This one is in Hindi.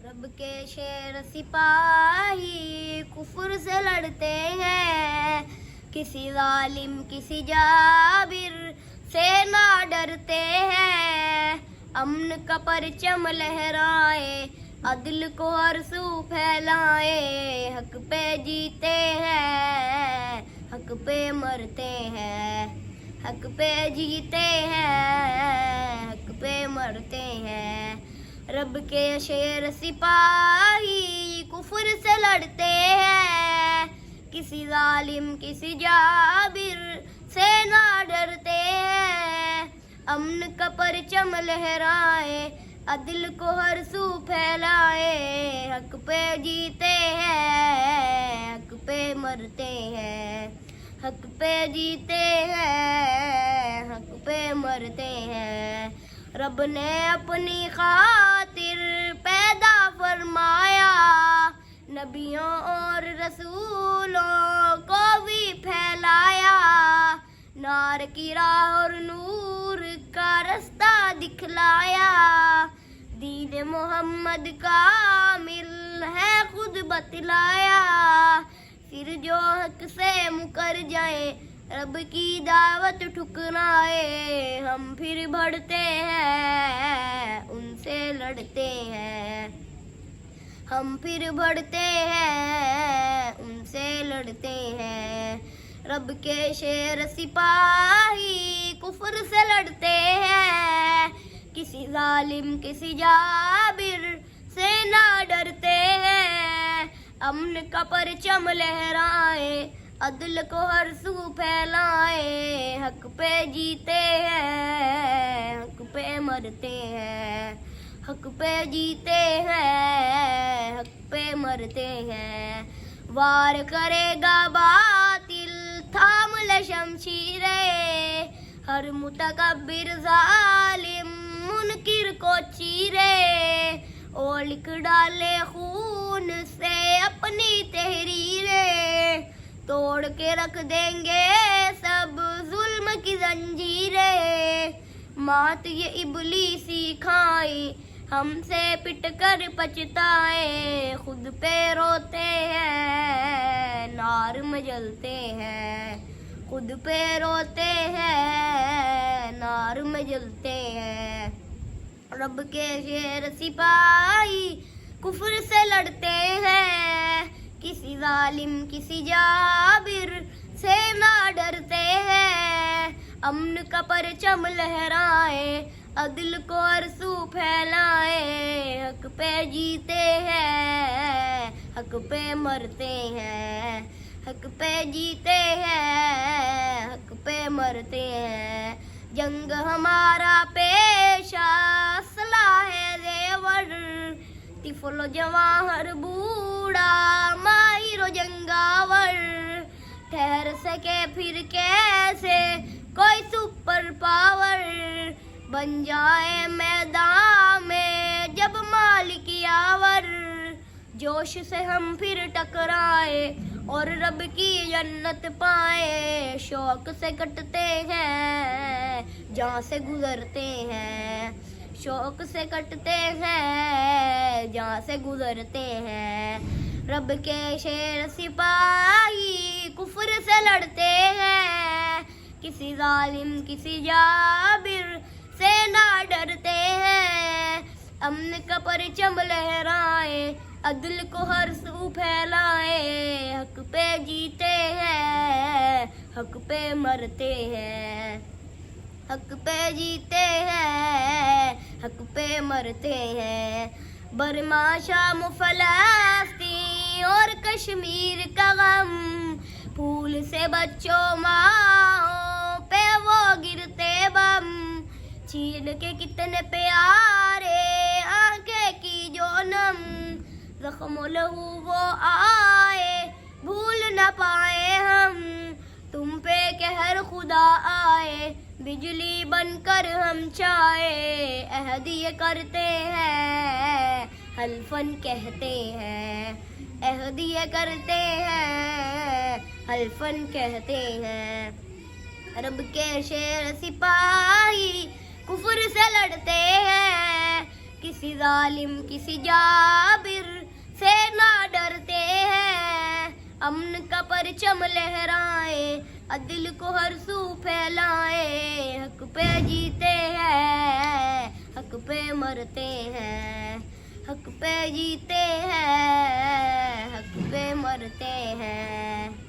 रब के शेर सिपाही कुफर से लड़ते हैं, किसी जालिम किसी जाबिर से ना डरते हैं। अमन का परचम लहराए, अदल को हर सू फैलाए, हक पे जीते हैं, हक पे मरते हैं, हक पे जीते हैं, हक पे मरते हैं। रब के शेर सिपाही कुफर से लड़ते हैं, किसी जालिम किसी जाबिर से ना डरते हैं। अमन का परचम लहराए, अदल को हर सू फैलाए, हक पे जीते हैं, हक पे मरते हैं, हक पे जीते हैं, हक पे मरते हैं। रब ने अपनी खातिर पैदा फरमाया, नबियों और रसूलों को भी फैलाया। नार की राह और नूर का रास्ता दिखलाया, दीन मोहम्मद कामिल है खुद बतलाया। फिर जो हक से मुकर जाए, रब की दावत ठुकराए, हम फिर बढ़ते हैं, उनसे लड़ते हैं, हम फिर बढ़ते हैं, उनसे लड़ते हैं। रब के शेर सिपाही कुफर से लड़ते हैं, किसी जालिम किसी जाबिर से ना डरते हैं। अमन का परचम लहराए, अदल को हर सू फैलाए, हक पे जीते हैं, हक पे मरते हैं, हक पे जीते हैं, हक पे मरते हैं। वार करेगा बातिल थाम ले शमशीरे, हर मुतकब्बिर जालिम मुनकिर को चीरे, और लिख डाले खून से अपनी तहरीरें, तोड़ के रख देंगे सब जुल्म की जंजीरें। मात ये इबलीसी खाई, हमसे पिट कर पछताए, खुद पे रोते हैं, नार में जलते हैं, खुद पे रोते हैं, नार में जलते हैं। रब के शेर सिपाही कुफर से लड़ते हैं, किसी जालिम किसी जाबिर से ना डरते हैं। अमन का परचम लहराए, अदल को अरसू फैलाए, हक पे जीते हैं, हक पे मरते हैं, हक पे जीते हैं, हक पे मरते हैं। जंग हमारा पेशा सलाह देवर, तिफलो जवाहर बूढ़ा माहिरो जंगावर, ठहर सके फिर कैसे कोई सुपर पावर, बन जाए मैदान में जब मालिक यावर। जोश से हम फिर टकराए और रब की जन्नत पाए, शौक से कटते हैं जहाँ से गुजरते हैं, शौक से कटते हैं जहाँ से गुजरते हैं। रब के शेर सिपाही कुफर से लड़ते हैं, किसी जालिम किसी जाबिर से ना डरते हैं। अमन का परचम लहराए, अदल को हर सू फैलाए, हक पे जीते हैं, हक पे मरते हैं, हक पे जीते हैं, हक पे मरते हैं। बर्मा शाम फलस्तीन और कश्मीर का गम, फूल से बच्चों माँ पे वो गिरते बम, चीन के कितने प्यारे आंखें की जो नम, जख्म लहू वो आए भूल न पाए हम, तुम पे कहर खुदा आए बिजली बनकर हम चाहे, अहद ये करते हैं हल्फन कहते हैं, अहद ये करते हैं हल्फन कहते हैं। रब के शेर सिपाही कुफर से लड़ते हैं, किसी जालिम किसी जाबिर अमन का परचम लहराए, अदिल को हर सू फैलाए। हक पे जीते हैं, हक पे मरते हैं, हक पे जीते हैं, हक पे मरते हैं।